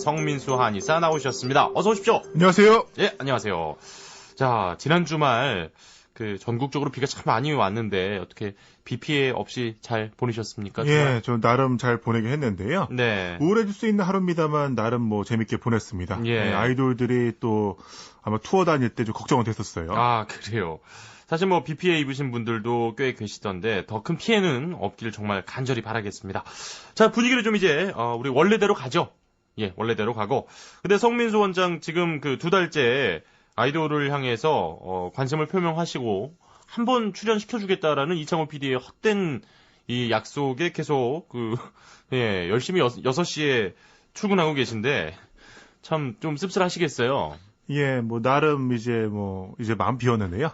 성민수 한의사 나오셨습니다. 어서 오십시오. 안녕하세요. 예, 안녕하세요. 자, 지난 주말 전국적으로 비가 참 많이 왔는데 어떻게 비 피해 없이 잘 보내셨습니까? 예, 저 나름 잘 보내긴 했는데요. 네. 우울해질 수 있는 하루입니다만 나름 뭐 재밌게 보냈습니다. 예. 아이돌들이 또 아마 투어 다닐 때 좀 걱정은 됐었어요. 아, 그래요. 사실 뭐 비 피해 입으신 분들도 꽤 계시던데 더 큰 피해는 없기를 정말 간절히 바라겠습니다. 자, 분위기를 좀 이제 우리 원래대로 가죠. 예, 원래대로 가고. 근데 성민수 원장 지금 그 2달째 아이돌을 향해서 관심을 표명하시고 한번 출연시켜주겠다라는 이창호 PD의 헛된 이 약속에 계속 예, 열심히 6시에 출근하고 계신데 참 좀 씁쓸하시겠어요. 예, 뭐 나름 이제 마음 비웠는데요.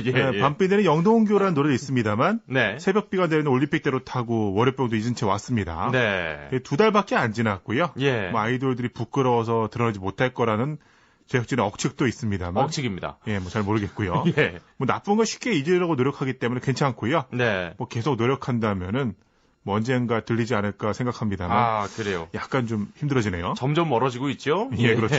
예. 밤비내는 영동교라는 노래도 있습니다만 네. 새벽비가 내리는 올림픽대로 타고 월요병도 잊은 채 왔습니다. 네. 2달밖에 안 지났고요. 예. 뭐 아이돌들이 부끄러워서 드러나지 못할 거라는 제작진의 억측도 있습니다만. 억측입니다. 예, 뭐 잘 모르겠고요. 예. 뭐 나쁜 거 쉽게 잊으려고 노력하기 때문에 괜찮고요. 네. 뭐 계속 노력한다면은 뭐 언젠가 들리지 않을까 생각합니다만. 아, 그래요. 약간 좀 힘들어지네요. 점점 멀어지고 있죠? 예, 그렇죠.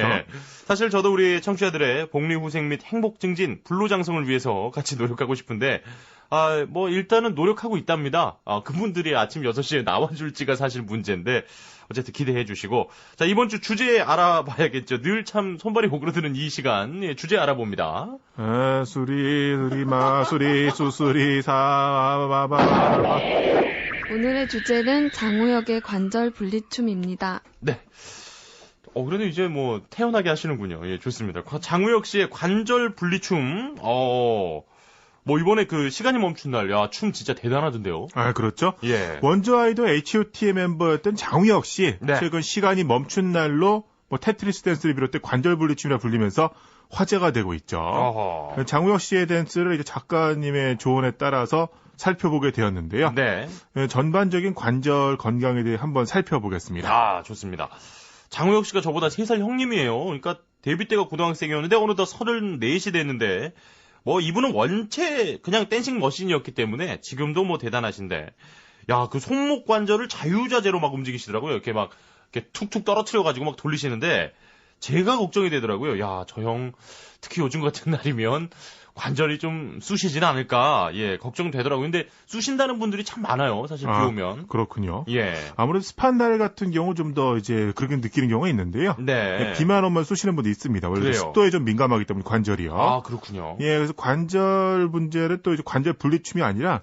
사실 저도 우리 청취자들의 복리후생 및 행복 증진, 불로장성을 위해서 같이 노력하고 싶은데, 뭐 일단은 노력하고 있답니다. 그분들이 아침 6시에 나와줄지가 사실 문제인데, 어쨌든 기대해 주시고. 자, 이번 주 주제 알아봐야겠죠. 늘 참 손발이 오그러드는 이 시간, 예, 주제 알아봅니다. 수리, 마수리, 수수리, 사바바바. 오늘의 주제는 장우혁의 관절 분리춤입니다. 네. 그래도 이제 뭐 태연하게 하시는군요. 예, 좋습니다. 장우혁 씨의 관절 분리춤. 뭐 이번에 시간이 멈춘 날, 야, 춤 진짜 대단하던데요. 아, 그렇죠. 예. 원조 아이돌 H.O.T의 멤버였던 장우혁 씨. 네. 최근 시간이 멈춘 날로 뭐 테트리스 댄스를 비롯해 관절 분리춤이라 불리면서 화제가 되고 있죠. 어허. 장우혁 씨의 댄스를 이제 작가님의 조언에 따라서 살펴보게 되었는데요. 네. 전반적인 관절 건강에 대해 한번 살펴보겠습니다. 아, 좋습니다. 장우혁 씨가 저보다 3살 형님이에요. 그러니까 데뷔 때가 고등학생이었는데 어느덧 34이 됐는데 뭐 이분은 원체 그냥 댄싱 머신이었기 때문에 지금도 뭐 대단하신데 야, 손목 관절을 자유자재로 막 움직이시더라고요. 이렇게 툭툭 떨어뜨려가지고 막 돌리시는데 제가 걱정이 되더라고요. 야, 저 형 특히 요즘 같은 날이면 관절이 좀 쑤시진 않을까, 예, 걱정되더라고요. 근데 쑤신다는 분들이 참 많아요, 사실 비 오면. 그렇군요. 예. 아무래도 습한 날 같은 경우 좀 더 이제 그렇게 느끼는 경우가 있는데요. 네. 비만 오면 쑤시는 분도 있습니다. 원래 그래요. 습도에 좀 민감하기 때문에 관절이요. 아, 그렇군요. 예, 그래서 관절 문제를 또 이제 관절 분리춤이 아니라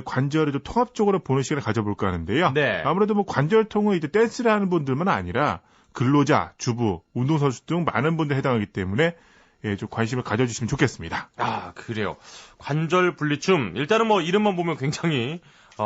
관절을 좀 통합적으로 보는 시간을 가져볼까 하는데요. 네. 아무래도 뭐 관절통은 이제 댄스를 하는 분들만 아니라 근로자, 주부, 운동선수 등 많은 분들 해당하기 때문에 예, 좀 관심을 가져주시면 좋겠습니다. 아, 그래요. 관절 분리춤. 일단은 뭐 이름만 보면 굉장히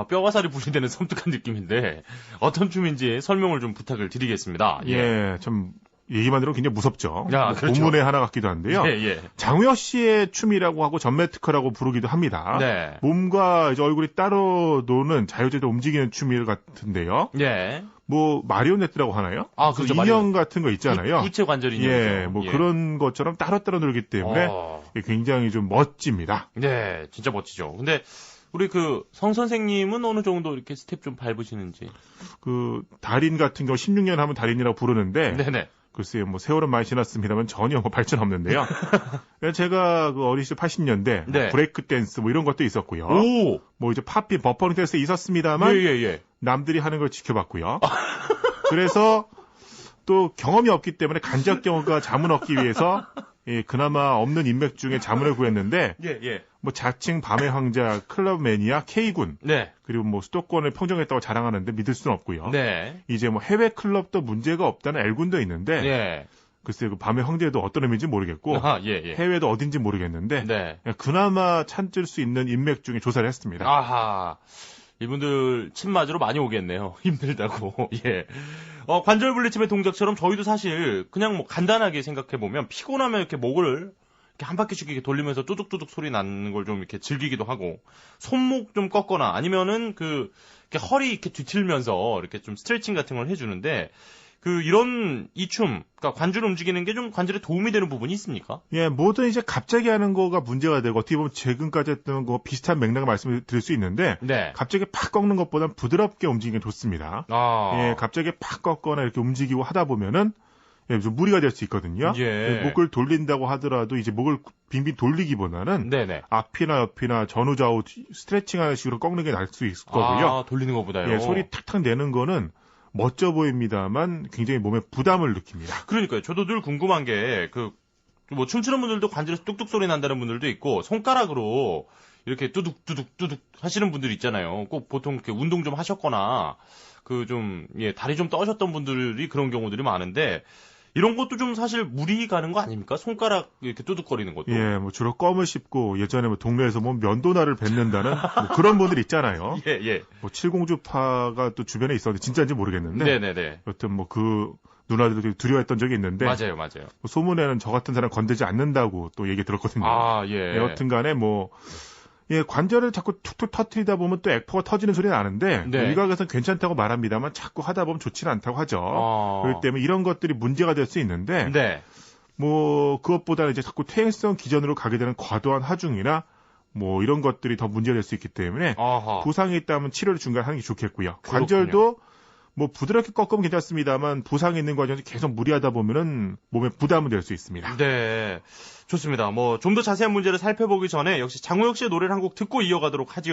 뼈가 살이 분리되는 섬뜩한 느낌인데 어떤 춤인지 설명을 좀 부탁을 드리겠습니다. 예, 좀 얘기만 들으면 굉장히 무섭죠. 야, 그렇죠. 고문의 하나 같기도 한데요. 예. 장우혁 씨의 춤이라고 하고 전매특허라고 부르기도 합니다. 네. 몸과 이제 얼굴이 따로 노는 자유자재로 움직이는 춤일 같은데요. 예. 뭐 마리오네트라고 하나요? 아, 그렇죠. 인형 같은 거 있잖아요. 구체 관절 인형이죠. 예, 뭐 그런 것처럼 따로따로 놀기 때문에 굉장히 좀 멋집니다. 네, 진짜 멋지죠. 근데 우리 성 선생님은 어느 정도 이렇게 스텝 좀 밟으시는지. 달인 같은 경우 16년 하면 달인이라고 부르는데 네네. 글쎄요, 뭐 세월은 많이 지났습니다만 전혀 뭐 발전 없는데요. 제가 어린 시절 80년대 네. 브레이크 댄스 뭐 이런 것도 있었고요. 오! 뭐 이제 팝핀 버퍼링 댄스 있었습니다만 예. 남들이 하는 걸 지켜봤고요. 그래서 또 경험이 없기 때문에 간접경험과 자문 얻기 위해서 그나마 없는 인맥 중에 자문을 구했는데 예. 뭐 자칭 밤의 황자, 클럽 매니아, K군 네. 그리고 뭐 수도권을 평정했다고 자랑하는데 믿을 수는 없고요. 네. 이제 뭐 해외 클럽도 문제가 없다는 L군도 있는데 예. 글쎄요, 밤의 황제도 어떤 의미인지 모르겠고 예. 해외도 어딘지 모르겠는데 네. 그나마 찾을 수 있는 인맥 중에 조사를 했습니다. 아하. 이분들 침 맞으러 많이 오겠네요. 힘들다고. 예. 관절 분리침의 동작처럼 저희도 사실 그냥 뭐 간단하게 생각해 보면 피곤하면 이렇게 목을 이렇게 한 바퀴씩 이렇게 돌리면서 뚜둑뚜둑 소리 나는 걸 좀 이렇게 즐기기도 하고 손목 좀 꺾거나 아니면은 이렇게 허리 이렇게 뒤틀면서 이렇게 좀 스트레칭 같은 걸 해주는데 이런 이춤, 그러니까 관절을 움직이는 게 좀 관절에 도움이 되는 부분이 있습니까? 예, 뭐든 이제 갑자기 하는 거가 문제가 되고 어떻게 보면 최근까지 했던 거 비슷한 맥락을 말씀을 드릴 수 있는데 네. 갑자기 팍 꺾는 것보다는 부드럽게 움직이는 게 좋습니다. 아. 예, 갑자기 팍 꺾거나 이렇게 움직이고 하다 보면은 예, 좀 무리가 될 수 있거든요. 예. 목을 돌린다고 하더라도 이제 목을 빙빙 돌리기보다는 네네. 앞이나 옆이나 전후 좌우 스트레칭하는 식으로 꺾는 게 나을 수 있을 거고요. 아, 돌리는 것보다요. 예, 소리 탁탁 내는 거는 멋져 보입니다만 굉장히 몸에 부담을 느낍니다. 그러니까요. 저도 늘 궁금한 게 뭐 춤추는 분들도 관절에서 뚝뚝 소리 난다는 분들도 있고 손가락으로 이렇게 뚜둑 하시는 분들 있잖아요. 꼭 보통 이렇게 운동 좀 하셨거나 다리 좀 떠셨던 분들이 그런 경우들이 많은데 이런 것도 좀 사실 무리 가는 거 아닙니까? 손가락 이렇게 뚜둑거리는 것도. 예, 뭐 주로 껌을 씹고 예전에 뭐 동네에서 뭐 면도날을 뱉는다는 뭐 그런 분들 있잖아요. 예. 뭐 칠공주파가 또 주변에 있었는데 진짜인지 모르겠는데. 네네네. 여튼 뭐 그 누나들도 두려워했던 적이 있는데. 맞아요. 뭐 소문에는 저 같은 사람 건들지 않는다고 또 얘기 들었거든요. 아, 예. 여튼간에 뭐 예, 관절을 자꾸 툭툭 터트리다 보면 또 액포가 터지는 소리 나는데 네. 일각에서는 괜찮다고 말합니다만 자꾸 하다 보면 좋지는 않다고 하죠. 그렇기 때문에 이런 것들이 문제가 될 수 있는데 네. 뭐 그것보다는 이제 자꾸 퇴행성 기전으로 가게 되는 과도한 하중이나 뭐 이런 것들이 더 문제가 될 수 있기 때문에 아하. 부상이 있다면 치료를 중간에 하는 게 좋겠고요. 그렇군요. 관절도 뭐 부드럽게 꺾으면 괜찮습니다만 부상이 있는 과정에서 계속 무리하다 보면은 몸에 부담은 될 수 있습니다. 네. 좋습니다. 뭐 좀 더 자세한 문제를 살펴보기 전에 역시 장우혁 씨의 노래를 한 곡 듣고 이어가도록 하죠.